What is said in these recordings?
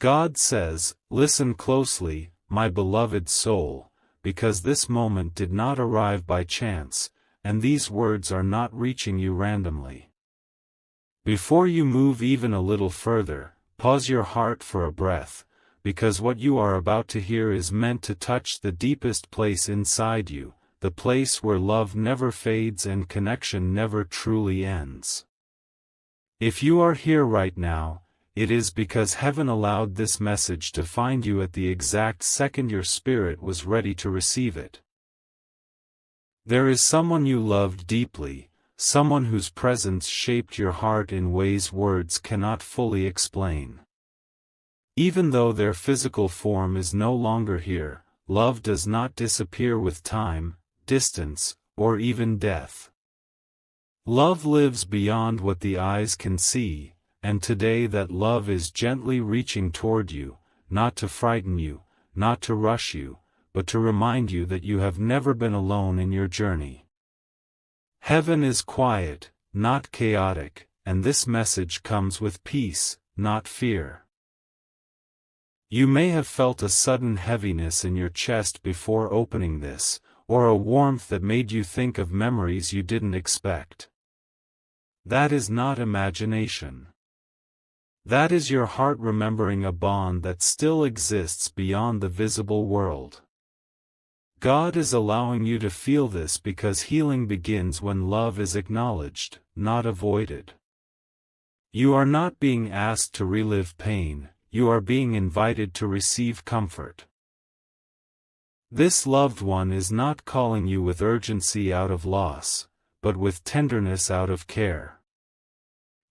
God says, "Listen closely, my beloved soul, because this moment did not arrive by chance, and these words are not reaching you randomly." Before you move even a little further, pause your heart for a breath, because what you are about to hear is meant to touch the deepest place inside you, the place where love never fades and connection never truly ends. If you are here right now, it is because heaven allowed this message to find you at the exact second your spirit was ready to receive it. There is someone you loved deeply, someone whose presence shaped your heart in ways words cannot fully explain. Even though their physical form is no longer here, love does not disappear with time, distance, or even death. Love lives beyond what the eyes can see, and today that love is gently reaching toward you, not to frighten you, not to rush you, but to remind you that you have never been alone in your journey. Heaven is quiet, not chaotic, and this message comes with peace, not fear. You may have felt a sudden heaviness in your chest before opening this, or a warmth that made you think of memories you didn't expect. That is not imagination. That is your heart remembering a bond that still exists beyond the visible world. God is allowing you to feel this because healing begins when love is acknowledged, not avoided. You are not being asked to relive pain, you are being invited to receive comfort. This loved one is not calling you with urgency out of loss, but with tenderness out of care.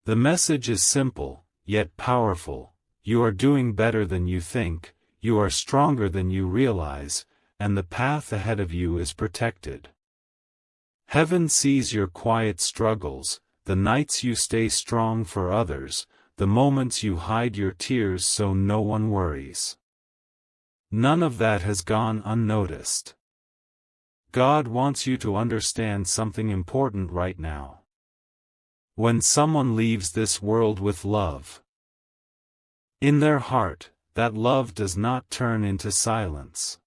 The message is simple, yet powerful. You are doing better than you think, you are stronger than you realize, and the path ahead of you is protected. Heaven sees your quiet struggles, the nights you stay strong for others, the moments you hide your tears so no one worries. None of that has gone unnoticed. God wants you to understand something important right now. When someone leaves this world with love in their heart, that love does not turn into silence.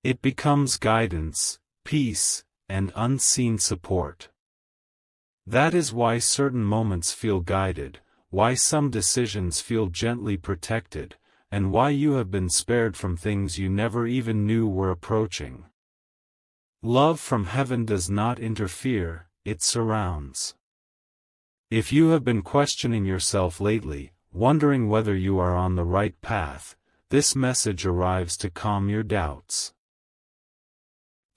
It becomes guidance, peace, and unseen support. That is why certain moments feel guided, why some decisions feel gently protected, and why you have been spared from things you never even knew were approaching. Love from heaven does not interfere, it surrounds. If you have been questioning yourself lately, wondering whether you are on the right path, this message arrives to calm your doubts.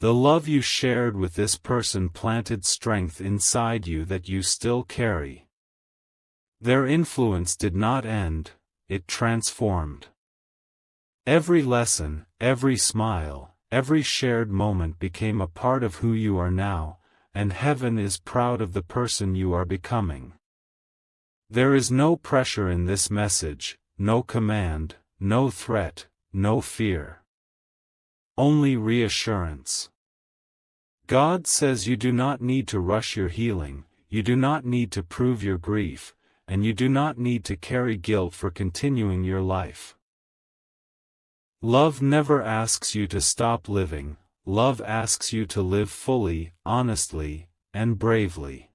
The love you shared with this person planted strength inside you that you still carry. Their influence did not end, it transformed. Every lesson, every smile, every shared moment became a part of who you are now, and heaven is proud of the person you are becoming. There is no pressure in this message, no command, no threat, no fear. Only reassurance. God says you do not need to rush your healing, you do not need to prove your grief, and you do not need to carry guilt for continuing your life. Love never asks you to stop living, love asks you to live fully, honestly, and bravely.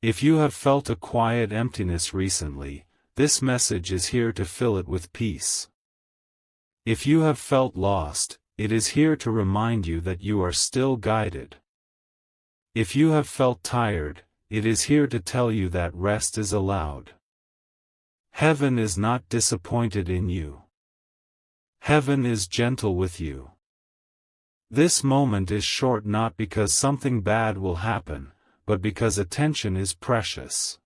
If you have felt a quiet emptiness recently, this message is here to fill it with peace. If you have felt lost, it is here to remind you that you are still guided. If you have felt tired, it is here to tell you that rest is allowed. Heaven is not disappointed in you. Heaven is gentle with you. This moment is short not because something bad will happen, but because attention is precious.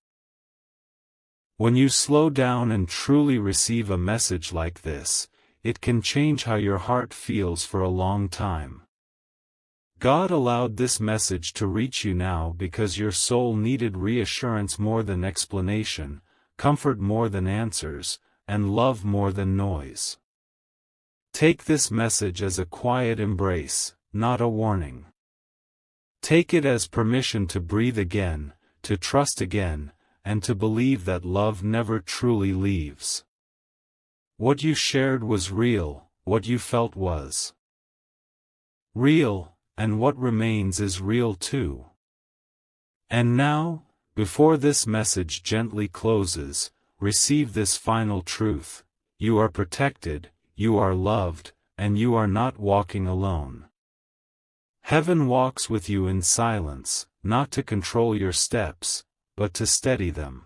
When you slow down and truly receive a message like this, it can change how your heart feels for a long time. God allowed this message to reach you now because your soul needed reassurance more than explanation, comfort more than answers, and love more than noise. Take this message as a quiet embrace, not a warning. Take it as permission to breathe again, to trust again, and to believe that love never truly leaves. What you shared was real, what you felt was real, and what remains is real too. And now, before this message gently closes, receive this final truth: you are protected, you are loved, and you are not walking alone. Heaven walks with you in silence, not to control your steps, but to steady them.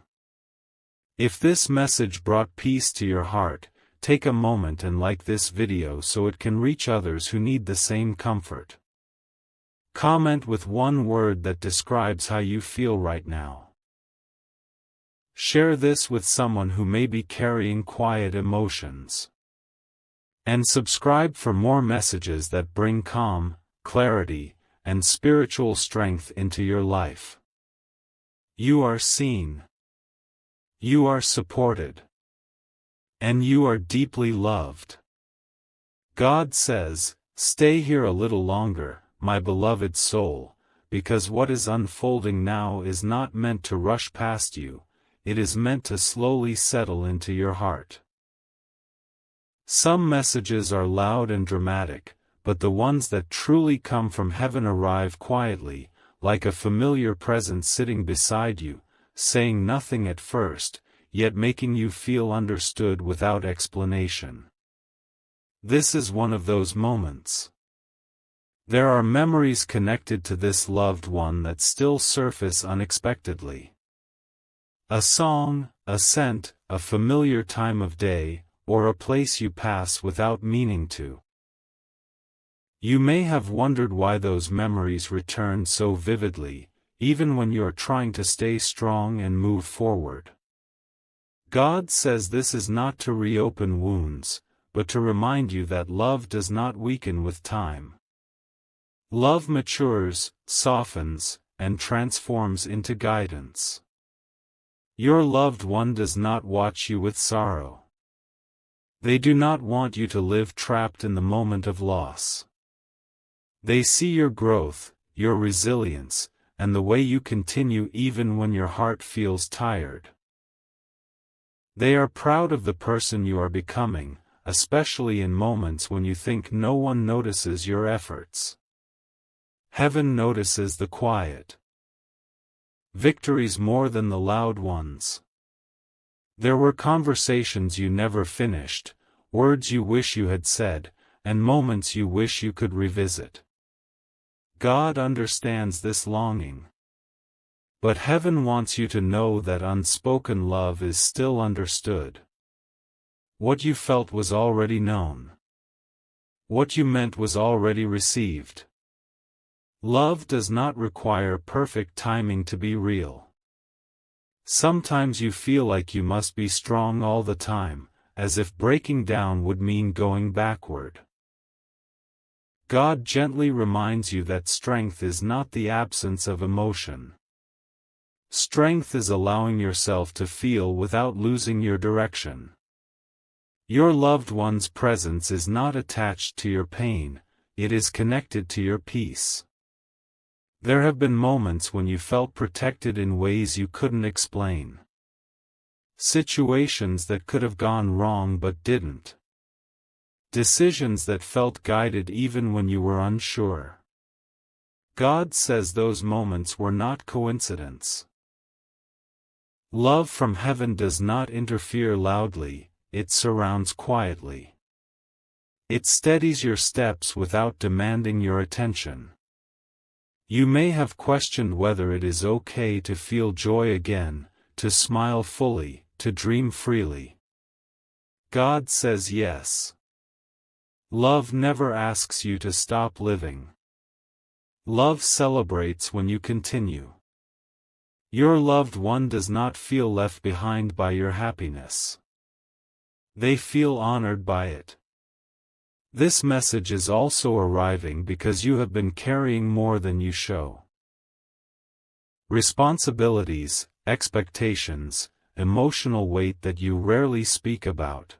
If this message brought peace to your heart, take a moment and like this video so it can reach others who need the same comfort. Comment with one word that describes how you feel right now. Share this with someone who may be carrying quiet emotions. And subscribe for more messages that bring calm, clarity, and spiritual strength into your life. You are seen. You are supported. And you are deeply loved. God says, "Stay here a little longer, my beloved soul, because what is unfolding now is not meant to rush past you, it is meant to slowly settle into your heart." Some messages are loud and dramatic, but the ones that truly come from heaven arrive quietly, like a familiar presence sitting beside you, saying nothing at first, yet making you feel understood without explanation. This is one of those moments. There are memories connected to this loved one that still surface unexpectedly. A song, a scent, a familiar time of day, or a place you pass without meaning to. You may have wondered why those memories return so vividly, even when you are trying to stay strong and move forward. God says this is not to reopen wounds, but to remind you that love does not weaken with time. Love matures, softens, and transforms into guidance. Your loved one does not watch you with sorrow. They do not want you to live trapped in the moment of loss. They see your growth, your resilience, and the way you continue even when your heart feels tired. They are proud of the person you are becoming, especially in moments when you think no one notices your efforts. Heaven notices the quiet victories more than the loud ones. There were conversations you never finished, words you wish you had said, and moments you wish you could revisit. God understands this longing. But heaven wants you to know that unspoken love is still understood. What you felt was already known. What you meant was already received. Love does not require perfect timing to be real. Sometimes you feel like you must be strong all the time, as if breaking down would mean going backward. God gently reminds you that strength is not the absence of emotion. Strength is allowing yourself to feel without losing your direction. Your loved one's presence is not attached to your pain, it is connected to your peace. There have been moments when you felt protected in ways you couldn't explain. Situations that could have gone wrong but didn't. Decisions that felt guided even when you were unsure. God says those moments were not coincidence. Love from heaven does not interfere loudly, it surrounds quietly. It steadies your steps without demanding your attention. You may have questioned whether it is okay to feel joy again, to smile fully, to dream freely. God says yes. Love never asks you to stop living. Love celebrates when you continue. Your loved one does not feel left behind by your happiness. They feel honored by it. This message is also arriving because you have been carrying more than you show. Responsibilities, expectations, emotional weight that you rarely speak about.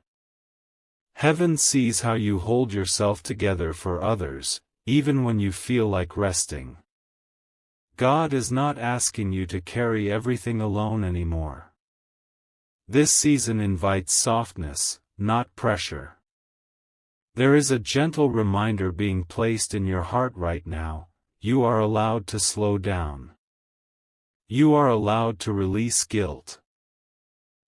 Heaven sees how you hold yourself together for others, even when you feel like resting. God is not asking you to carry everything alone anymore. This season invites softness, not pressure. There is a gentle reminder being placed in your heart right now. You are allowed to slow down. You are allowed to release guilt.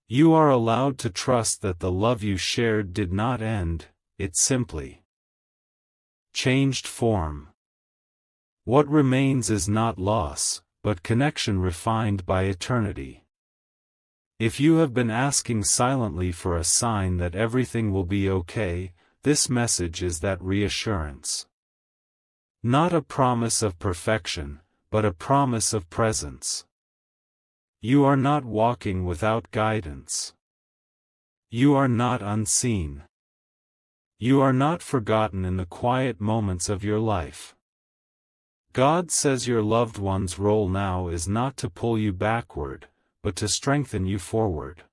You are allowed to trust that the love you shared did not end, it simply changed form. What remains is not loss, but connection refined by eternity. If you have been asking silently for a sign that everything will be okay, this message is that reassurance. Not a promise of perfection, but a promise of presence. You are not walking without guidance. You are not unseen. You are not forgotten in the quiet moments of your life. God says your loved one's role now is not to pull you backward, but to strengthen you forward.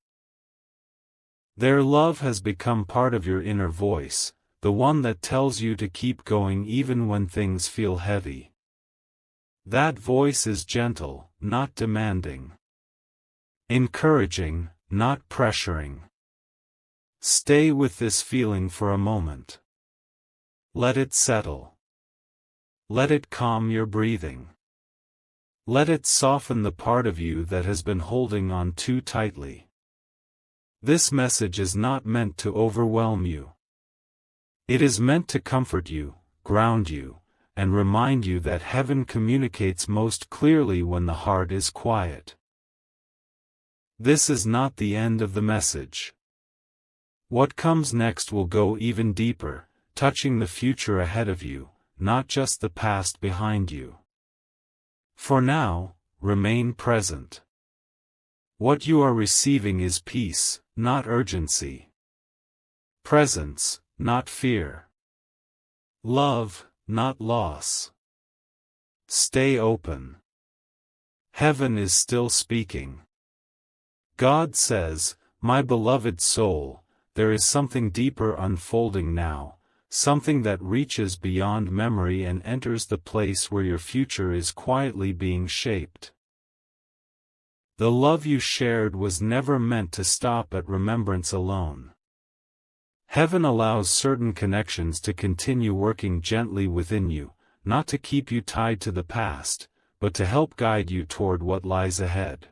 Their love has become part of your inner voice, the one that tells you to keep going even when things feel heavy. That voice is gentle, not demanding. Encouraging, not pressuring. Stay with this feeling for a moment. Let it settle. Let it calm your breathing. Let it soften the part of you that has been holding on too tightly. This message is not meant to overwhelm you. It is meant to comfort you, ground you, and remind you that heaven communicates most clearly when the heart is quiet. This is not the end of the message. What comes next will go even deeper, touching the future ahead of you, not just the past behind you. For now, remain present. What you are receiving is peace, not urgency. Presence, not fear. Love, not loss. Stay open. Heaven is still speaking. God says, "My beloved soul, there is something deeper unfolding now, something that reaches beyond memory and enters the place where your future is quietly being shaped." The love you shared was never meant to stop at remembrance alone. Heaven allows certain connections to continue working gently within you, not to keep you tied to the past, but to help guide you toward what lies ahead.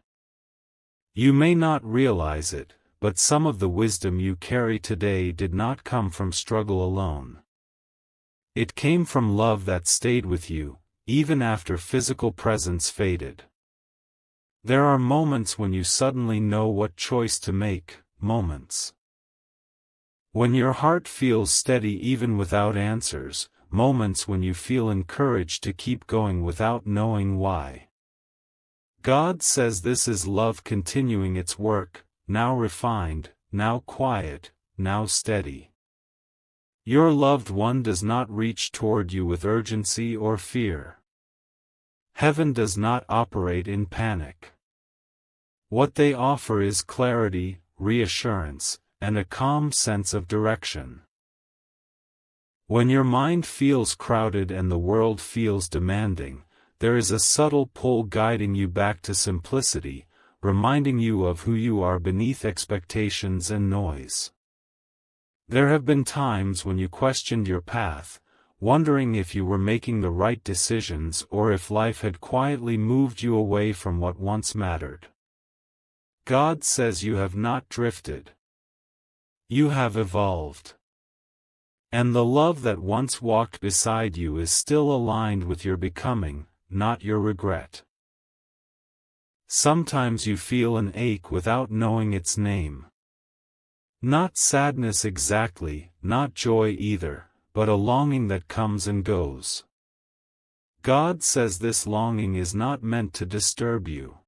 You may not realize it, but some of the wisdom you carry today did not come from struggle alone. It came from love that stayed with you, even after physical presence faded. There are moments when you suddenly know what choice to make, moments when your heart feels steady even without answers, moments when you feel encouraged to keep going without knowing why. God says this is love continuing its work, now refined, now quiet, now steady. Your loved one does not reach toward you with urgency or fear. Heaven does not operate in panic. What they offer is clarity, reassurance, and a calm sense of direction. When your mind feels crowded and the world feels demanding, there is a subtle pull guiding you back to simplicity, reminding you of who you are beneath expectations and noise. There have been times when you questioned your path, wondering if you were making the right decisions or if life had quietly moved you away from what once mattered. God says you have not drifted. You have evolved. And the love that once walked beside you is still aligned with your becoming, not your regret. Sometimes you feel an ache without knowing its name. Not sadness exactly, not joy either, but a longing that comes and goes. God says this longing is not meant to disturb you.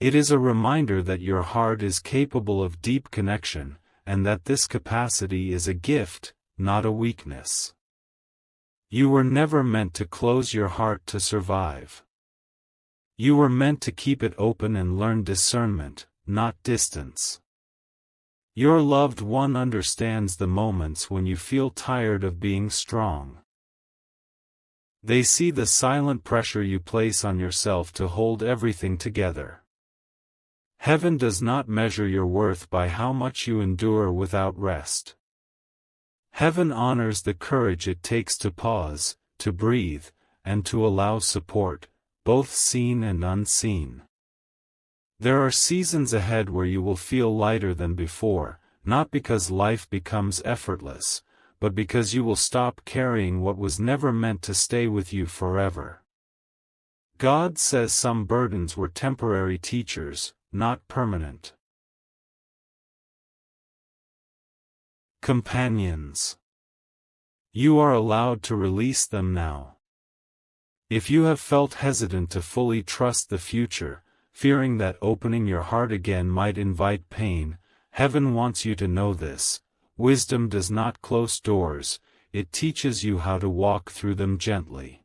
It is a reminder that your heart is capable of deep connection, and that this capacity is a gift, not a weakness. You were never meant to close your heart to survive. You were meant to keep it open and learn discernment, not distance. Your loved one understands the moments when you feel tired of being strong. They see the silent pressure you place on yourself to hold everything together. Heaven does not measure your worth by how much you endure without rest. Heaven honors the courage it takes to pause, to breathe, and to allow support, both seen and unseen. There are seasons ahead where you will feel lighter than before, not because life becomes effortless, but because you will stop carrying what was never meant to stay with you forever. God says some burdens were temporary teachers, not permanent. Companions. You are allowed to release them now. If you have felt hesitant to fully trust the future, fearing that opening your heart again might invite pain, Heaven wants you to know this: wisdom does not close doors, it teaches you how to walk through them gently.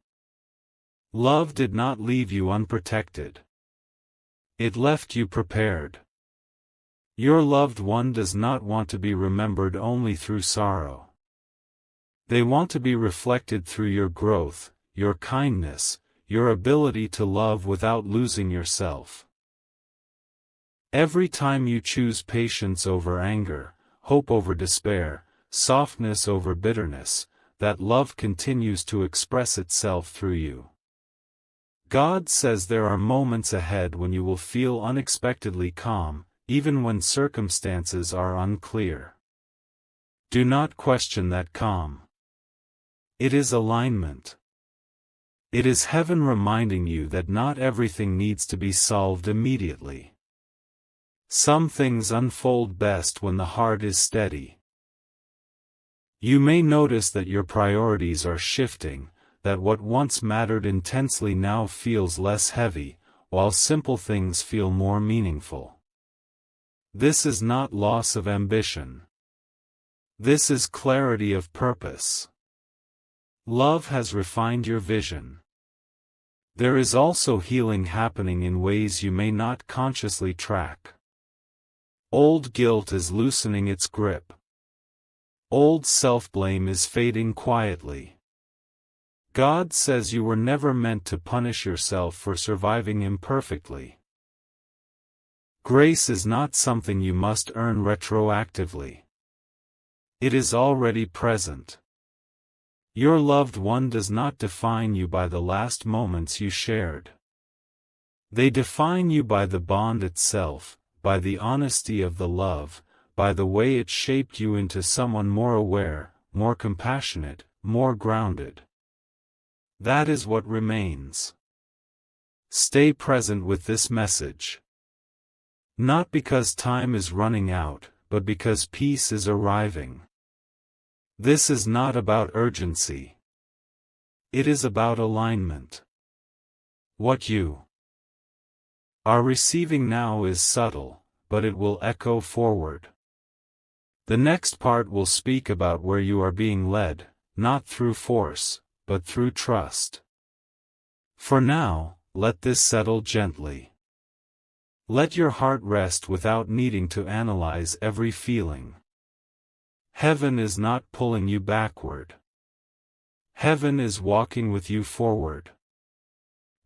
Love did not leave you unprotected. It left you prepared. Your loved one does not want to be remembered only through sorrow. They want to be reflected through your growth, your kindness, your ability to love without losing yourself. Every time you choose patience over anger, hope over despair, softness over bitterness, that love continues to express itself through you. God says there are moments ahead when you will feel unexpectedly calm, even when circumstances are unclear. Do not question that calm. It is alignment. It is Heaven reminding you that not everything needs to be solved immediately. Some things unfold best when the heart is steady. You may notice that your priorities are shifting, that what once mattered intensely now feels less heavy, while simple things feel more meaningful. This is not loss of ambition. This is clarity of purpose. Love has refined your vision. There is also healing happening in ways you may not consciously track. Old guilt is loosening its grip. Old self-blame is fading quietly. God says you were never meant to punish yourself for surviving imperfectly. Grace is not something you must earn retroactively. It is already present. Your loved one does not define you by the last moments you shared. They define you by the bond itself, by the honesty of the love, by the way it shaped you into someone more aware, more compassionate, more grounded. That is what remains. Stay present with this message. Not because time is running out, but because peace is arriving. This is not about urgency. It is about alignment. What you are receiving now is subtle, but it will echo forward. The next part will speak about where you are being led, not through force, but through trust. For now, let this settle gently. Let your heart rest without needing to analyze every feeling. Heaven is not pulling you backward. Heaven is walking with you forward.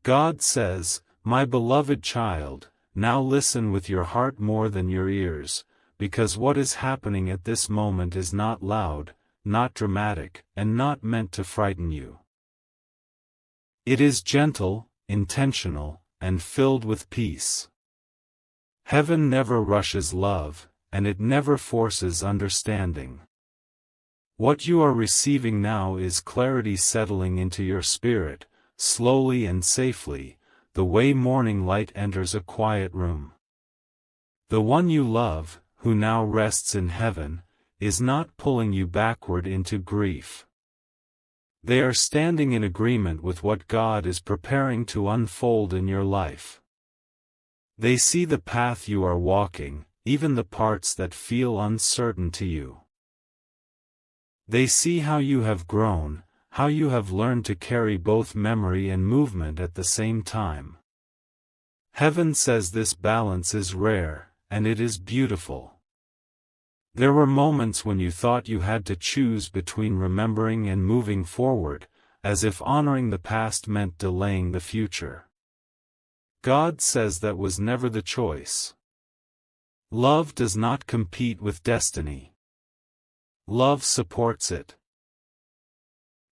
God says, "My beloved child, now listen with your heart more than your ears, because what is happening at this moment is not loud, not dramatic, and not meant to frighten you. It is gentle, intentional, and filled with peace." Heaven never rushes love, and it never forces understanding. What you are receiving now is clarity settling into your spirit, slowly and safely, the way morning light enters a quiet room. The one you love, who now rests in heaven, is not pulling you backward into grief. They are standing in agreement with what God is preparing to unfold in your life. They see the path you are walking, even the parts that feel uncertain to you. They see how you have grown, how you have learned to carry both memory and movement at the same time. Heaven says this balance is rare, and it is beautiful. There were moments when you thought you had to choose between remembering and moving forward, as if honoring the past meant delaying the future. God says that was never the choice. Love does not compete with destiny. Love supports it.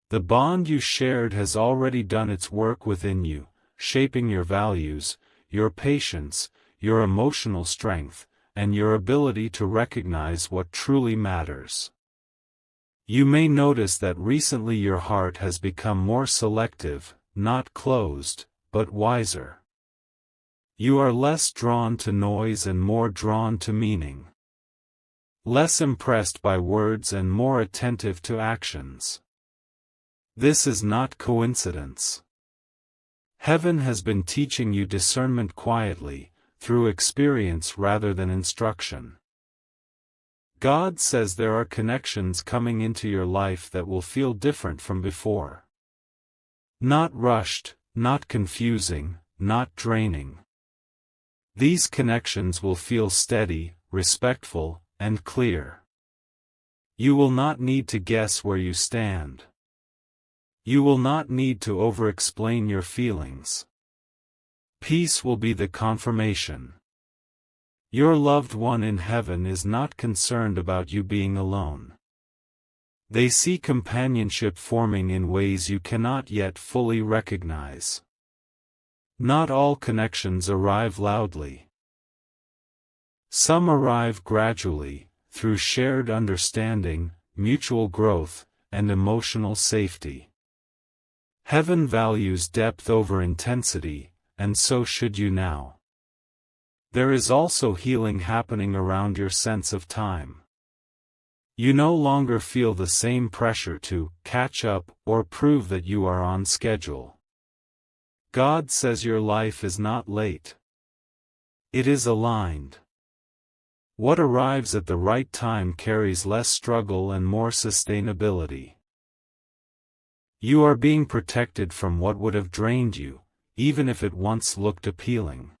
The bond you shared has already done its work within you, shaping your values, your patience, your emotional strength, and your ability to recognize what truly matters. You may notice that recently your heart has become more selective, not closed, but wiser. You are less drawn to noise and more drawn to meaning. Less impressed by words and more attentive to actions. This is not coincidence. Heaven has been teaching you discernment quietly, through experience rather than instruction. God says there are connections coming into your life that will feel different from before. Not rushed, not confusing, not draining. These connections will feel steady, respectful, and clear. You will not need to guess where you stand. You will not need to over-explain your feelings. Peace will be the confirmation. Your loved one in heaven is not concerned about you being alone. They see companionship forming in ways you cannot yet fully recognize. Not all connections arrive loudly. Some arrive gradually, through shared understanding, mutual growth, and emotional safety. Heaven values depth over intensity, and so should you now. There is also healing happening around your sense of time. You no longer feel the same pressure to catch up or prove that you are on schedule. God says your life is not late. It is aligned. What arrives at the right time carries less struggle and more sustainability. You are being protected from what would have drained you, even if it once looked appealing.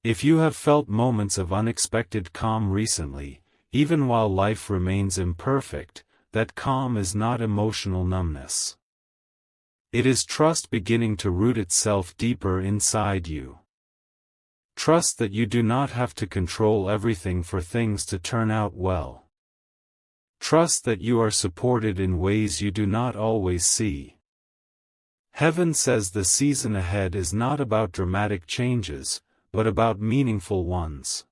If you have felt moments of unexpected calm recently, even while life remains imperfect, that calm is not emotional numbness. It is trust beginning to root itself deeper inside you. Trust that you do not have to control everything for things to turn out well. Trust that you are supported in ways you do not always see. Heaven says the season ahead is not about dramatic changes, but about meaningful ones.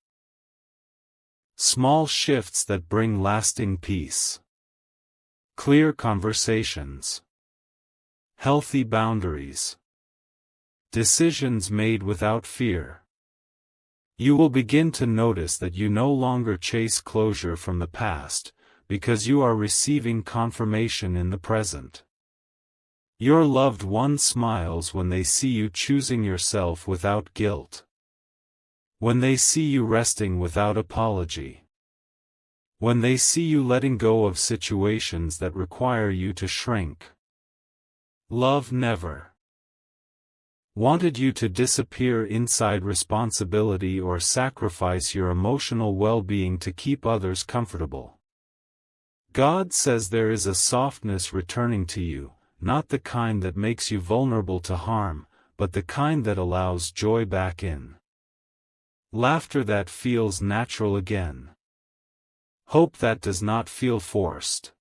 Small shifts that bring lasting peace. Clear conversations. Healthy boundaries. Decisions made without fear. You will begin to notice that you no longer chase closure from the past, because you are receiving confirmation in the present. Your loved one smiles when they see you choosing yourself without guilt. When they see you resting without apology. When they see you letting go of situations that require you to shrink. Love never wanted you to disappear inside responsibility or sacrifice your emotional well-being to keep others comfortable. God says there is a softness returning to you, not the kind that makes you vulnerable to harm, but the kind that allows joy back in. Laughter that feels natural again. Hope that does not feel forced.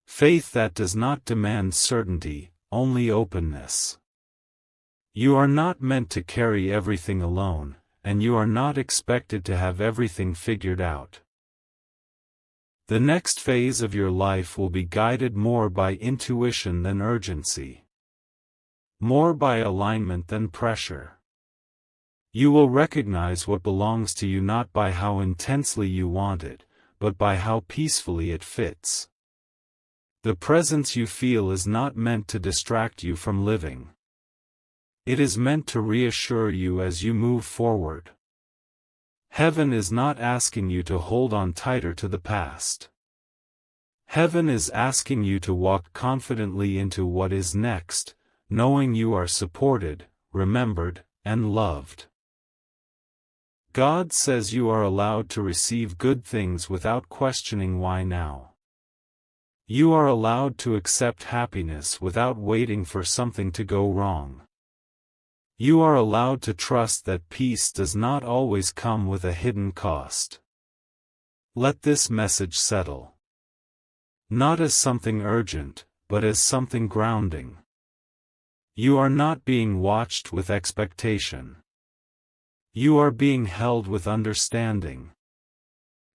Faith that does not demand certainty, only openness. You are not meant to carry everything alone, and you are not expected to have everything figured out. The next phase of your life will be guided more by intuition than urgency. More by alignment than pressure. You will recognize what belongs to you not by how intensely you want it, but by how peacefully it fits. The presence you feel is not meant to distract you from living. It is meant to reassure you as you move forward. Heaven is not asking you to hold on tighter to the past. Heaven is asking you to walk confidently into what is next, knowing you are supported, remembered, and loved. God says you are allowed to receive good things without questioning why now. You are allowed to accept happiness without waiting for something to go wrong. You are allowed to trust that peace does not always come with a hidden cost. Let this message settle. Not as something urgent, but as something grounding. You are not being watched with expectation. You are being held with understanding.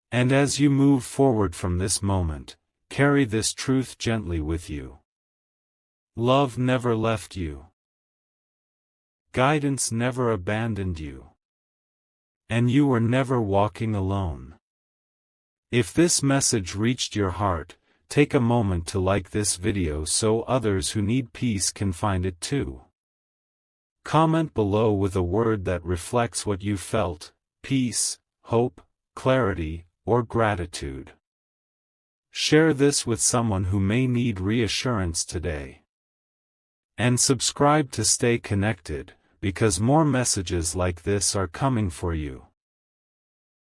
And as you move forward from this moment, carry this truth gently with you. Love never left you. Guidance never abandoned you. And you were never walking alone. If this message reached your heart, take a moment to like this video so others who need peace can find it too. Comment below with a word that reflects what you felt: peace, hope, clarity, or gratitude. Share this with someone who may need reassurance today. And subscribe to stay connected, because more messages like this are coming for you.